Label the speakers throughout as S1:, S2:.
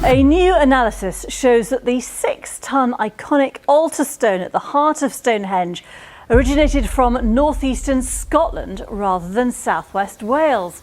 S1: A new analysis shows that the 6-ton iconic altar stone at the heart of Stonehenge originated from northeastern Scotland rather than southwest Wales.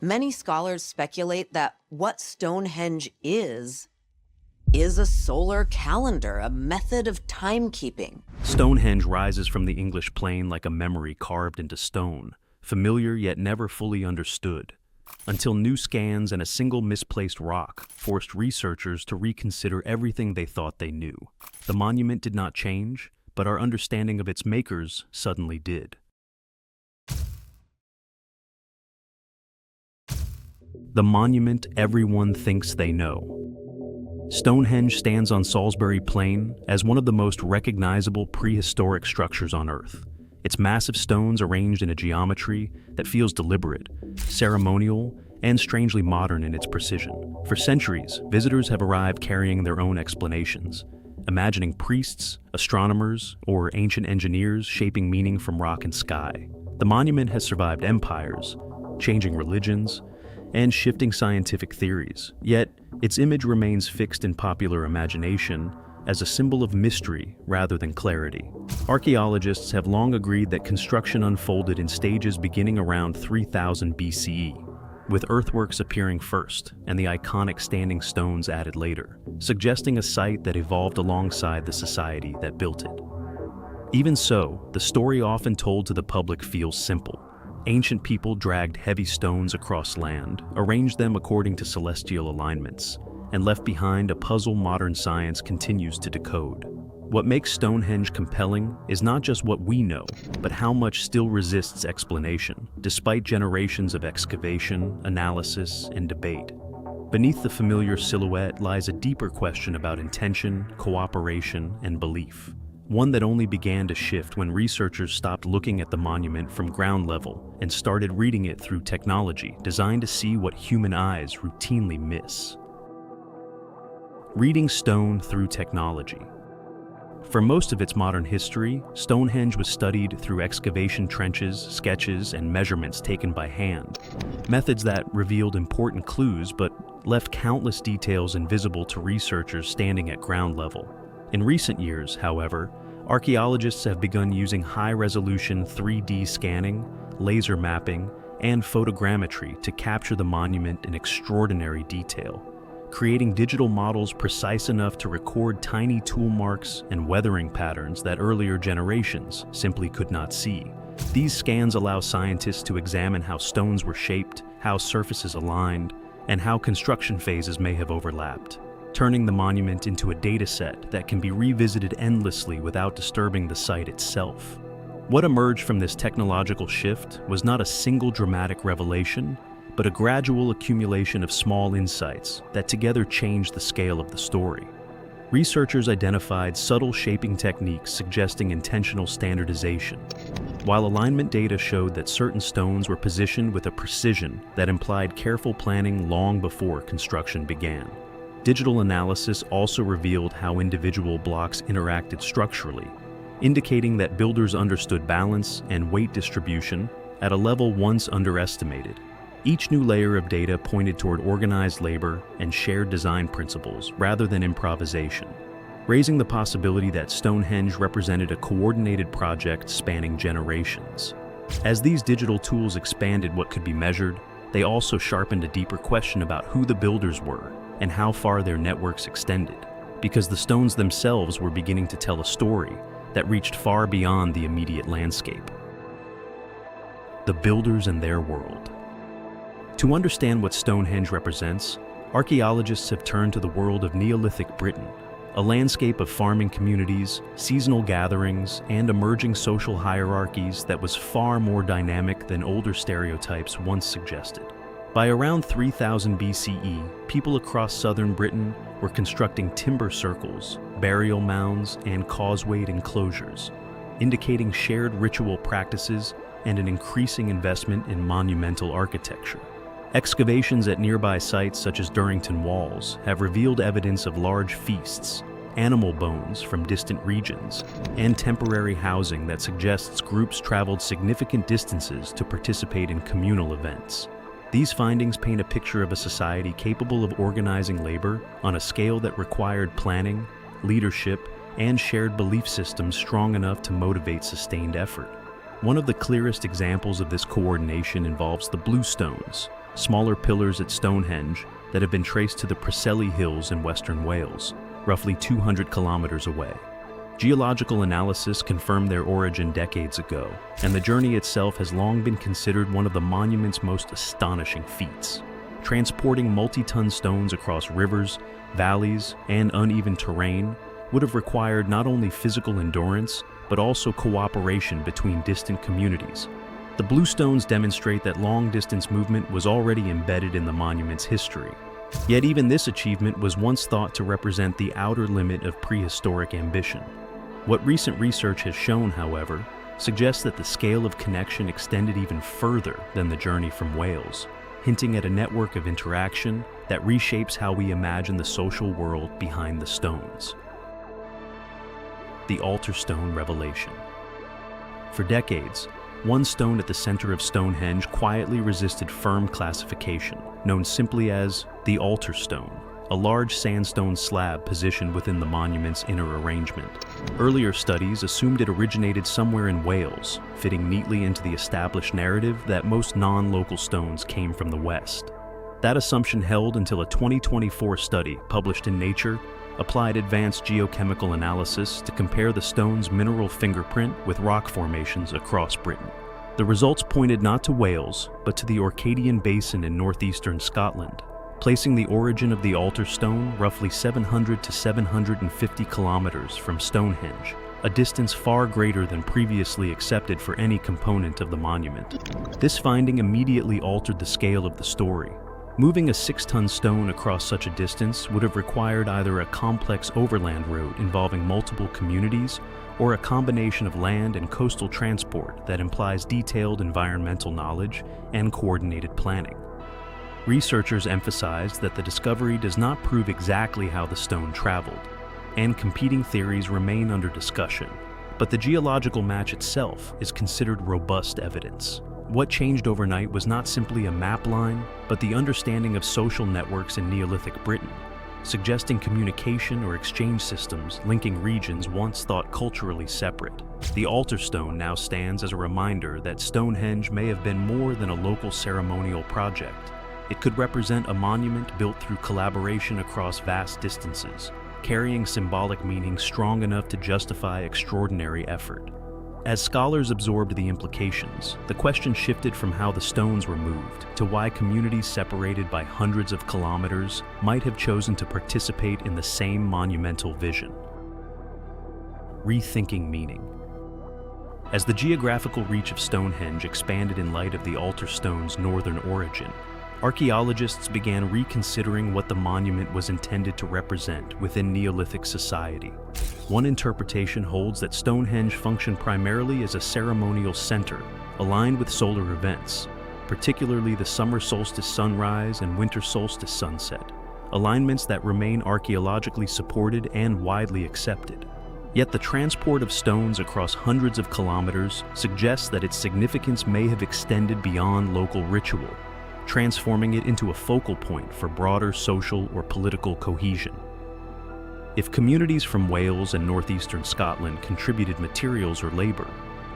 S2: Many scholars speculate that what Stonehenge is a solar calendar, a method of timekeeping.
S3: Stonehenge rises from the English plain like a memory carved into stone, familiar yet never fully understood, until new scans and a single misplaced rock forced researchers to reconsider everything they thought they knew. The monument did not change, but our understanding of its makers suddenly did. The monument everyone thinks they know. Stonehenge stands on Salisbury Plain as one of the most recognizable prehistoric structures on Earth. Its massive stones arranged in a geometry that feels deliberate, ceremonial, and strangely modern in its precision. For centuries, visitors have arrived carrying their own explanations, imagining priests, astronomers, or ancient engineers shaping meaning from rock and sky. The monument has survived empires, changing religions, and shifting scientific theories, yet its image remains fixed in popular imagination as a symbol of mystery rather than clarity. Archaeologists have long agreed that construction unfolded in stages beginning around 3000 BCE, with earthworks appearing first and the iconic standing stones added later, suggesting a site that evolved alongside the society that built it. Even so, the story often told to the public feels simple. Ancient people dragged heavy stones across land, arranged them according to celestial alignments, and left behind a puzzle modern science continues to decode. What makes Stonehenge compelling is not just what we know, but how much still resists explanation, despite generations of excavation, analysis, and debate. Beneath the familiar silhouette lies a deeper question about intention, cooperation, and belief. One that only began to shift when researchers stopped looking at the monument from ground level and started reading it through technology designed to see what human eyes routinely miss. Reading stone through technology. For most of its modern history, Stonehenge was studied through excavation trenches, sketches, and measurements taken by hand, methods that revealed important clues but left countless details invisible to researchers standing at ground level. In recent years, however, archaeologists have begun using high-resolution 3D scanning, laser mapping, and photogrammetry to capture the monument in extraordinary detail, creating digital models precise enough to record tiny tool marks and weathering patterns that earlier generations simply could not see. These scans allow scientists to examine how stones were shaped, how surfaces aligned, and how construction phases may have overlapped, turning the monument into a data set that can be revisited endlessly without disturbing the site itself. What emerged from this technological shift was not a single dramatic revelation, but a gradual accumulation of small insights that together changed the scale of the story. Researchers identified subtle shaping techniques suggesting intentional standardization, while alignment data showed that certain stones were positioned with a precision that implied careful planning long before construction began. Digital analysis also revealed how individual blocks interacted structurally, indicating that builders understood balance and weight distribution at a level once underestimated. Each new layer of data pointed toward organized labor and shared design principles rather than improvisation, raising the possibility that Stonehenge represented a coordinated project spanning generations. As these digital tools expanded what could be measured, they also sharpened a deeper question about who the builders were and how far their networks extended, because the stones themselves were beginning to tell a story that reached far beyond the immediate landscape. The builders and their world. To understand what Stonehenge represents, archaeologists have turned to the world of Neolithic Britain, a landscape of farming communities, seasonal gatherings, and emerging social hierarchies that was far more dynamic than older stereotypes once suggested. By around 3000 BCE, people across southern Britain were constructing timber circles, burial mounds, and causewayed enclosures, indicating shared ritual practices and an increasing investment in monumental architecture. Excavations at nearby sites such as Durrington Walls have revealed evidence of large feasts, animal bones from distant regions, and temporary housing that suggests groups traveled significant distances to participate in communal events. These findings paint a picture of a society capable of organizing labor on a scale that required planning, leadership, and shared belief systems strong enough to motivate sustained effort. One of the clearest examples of this coordination involves the blue stones, smaller pillars at Stonehenge that have been traced to the Preseli Hills in western Wales, roughly 200 kilometers away. Geological analysis confirmed their origin decades ago, and the journey itself has long been considered one of the monument's most astonishing feats. Transporting multi-ton stones across rivers, valleys, and uneven terrain would have required not only physical endurance, but also cooperation between distant communities. The blue stones demonstrate that long-distance movement was already embedded in the monument's history. Yet even this achievement was once thought to represent the outer limit of prehistoric ambition. What recent research has shown, however, suggests that the scale of connection extended even further than the journey from Wales, hinting at a network of interaction that reshapes how we imagine the social world behind the stones. The altar stone revelation. For decades, one stone at the center of Stonehenge quietly resisted firm classification, known simply as the altar stone, a large sandstone slab positioned within the monument's inner arrangement. Earlier studies assumed it originated somewhere in Wales, fitting neatly into the established narrative that most non-local stones came from the West. That assumption held until a 2024 study published in Nature applied advanced geochemical analysis to compare the stone's mineral fingerprint with rock formations across Britain. The results pointed not to Wales, but to the Orcadian Basin in northeastern Scotland, placing the origin of the altar stone roughly 700 to 750 kilometers from Stonehenge, a distance far greater than previously accepted for any component of the monument. This finding immediately altered the scale of the story. Moving a 6-ton stone across such a distance would have required either a complex overland route involving multiple communities or a combination of land and coastal transport that implies detailed environmental knowledge and coordinated planning. Researchers emphasized that the discovery does not prove exactly how the stone traveled, and competing theories remain under discussion, but the geological match itself is considered robust evidence. What changed overnight was not simply a map line, but the understanding of social networks in Neolithic Britain, suggesting communication or exchange systems linking regions once thought culturally separate. The altar stone now stands as a reminder that Stonehenge may have been more than a local ceremonial project. It could represent a monument built through collaboration across vast distances, carrying symbolic meaning strong enough to justify extraordinary effort. As scholars absorbed the implications, the question shifted from how the stones were moved to why communities separated by hundreds of kilometers might have chosen to participate in the same monumental vision. Rethinking meaning. As the geographical reach of Stonehenge expanded in light of the altar stone's northern origin, archaeologists began reconsidering what the monument was intended to represent within Neolithic society. One interpretation holds that Stonehenge functioned primarily as a ceremonial center aligned with solar events, particularly the summer solstice sunrise and winter solstice sunset, alignments that remain archaeologically supported and widely accepted. Yet the transport of stones across hundreds of kilometers suggests that its significance may have extended beyond local ritual, transforming it into a focal point for broader social or political cohesion. If communities from Wales and northeastern Scotland contributed materials or labor,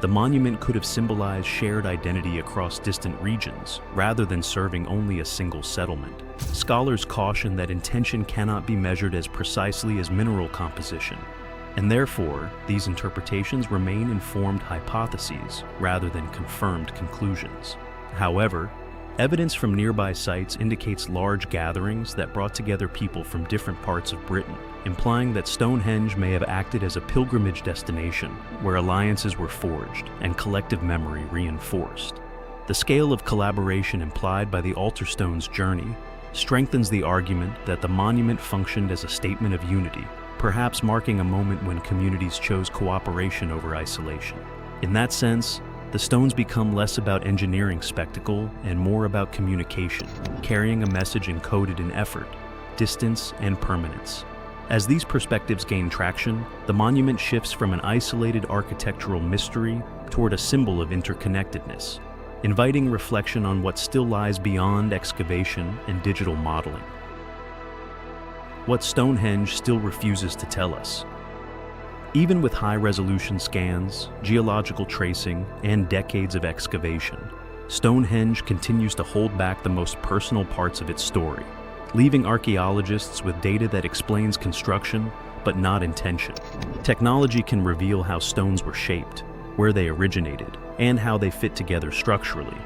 S3: the monument could have symbolized shared identity across distant regions, rather than serving only a single settlement. Scholars caution that intention cannot be measured as precisely as mineral composition, and therefore, these interpretations remain informed hypotheses rather than confirmed conclusions. However, evidence from nearby sites indicates large gatherings that brought together people from different parts of Britain, implying that Stonehenge may have acted as a pilgrimage destination where alliances were forged and collective memory reinforced. The scale of collaboration implied by the altar stone's journey strengthens the argument that the monument functioned as a statement of unity, perhaps marking a moment when communities chose cooperation over isolation. In that sense, the stones become less about engineering spectacle and more about communication, carrying a message encoded in effort, distance, and permanence. As these perspectives gain traction, the monument shifts from an isolated architectural mystery toward a symbol of interconnectedness, inviting reflection on what still lies beyond excavation and digital modeling. What Stonehenge still refuses to tell us. Even with high-resolution scans, geological tracing, and decades of excavation, Stonehenge continues to hold back the most personal parts of its story, leaving archaeologists with data that explains construction, but not intention. Technology can reveal how stones were shaped, where they originated, and how they fit together structurally.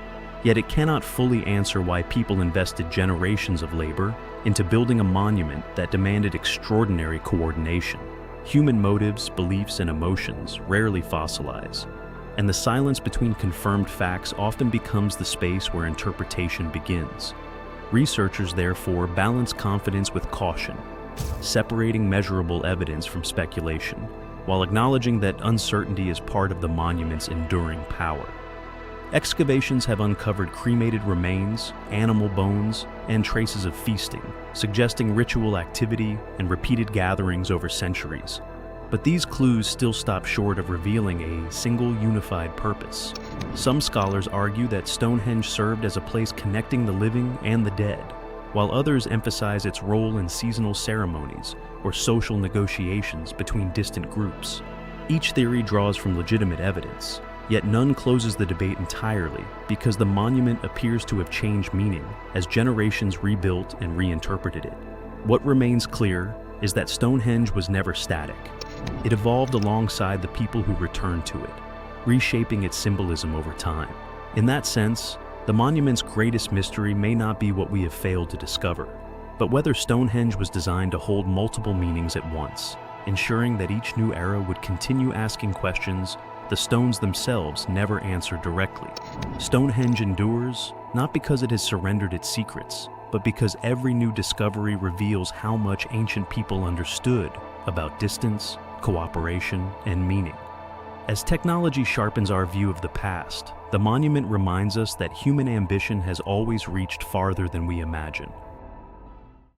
S3: Yet it cannot fully answer why people invested generations of labor into building a monument that demanded extraordinary coordination. Human motives, beliefs, and emotions rarely fossilize, and the silence between confirmed facts often becomes the space where interpretation begins. Researchers, therefore, balance confidence with caution, separating measurable evidence from speculation, while acknowledging that uncertainty is part of the monument's enduring power. Excavations have uncovered cremated remains, animal bones, and traces of feasting, suggesting ritual activity and repeated gatherings over centuries. But these clues still stop short of revealing a single unified purpose. Some scholars argue that Stonehenge served as a place connecting the living and the dead, while others emphasize its role in seasonal ceremonies or social negotiations between distant groups. Each theory draws from legitimate evidence, yet none closes the debate entirely because the monument appears to have changed meaning as generations rebuilt and reinterpreted it. What remains clear is that Stonehenge was never static. It evolved alongside the people who returned to it, reshaping its symbolism over time. In that sense, the monument's greatest mystery may not be what we have failed to discover, but whether Stonehenge was designed to hold multiple meanings at once, ensuring that each new era would continue asking questions the stones themselves never answer directly. Stonehenge endures not because it has surrendered its secrets, but because every new discovery reveals how much ancient people understood about distance, cooperation, and meaning. As technology sharpens our view of the past, the monument reminds us that human ambition has always reached farther than we imagine.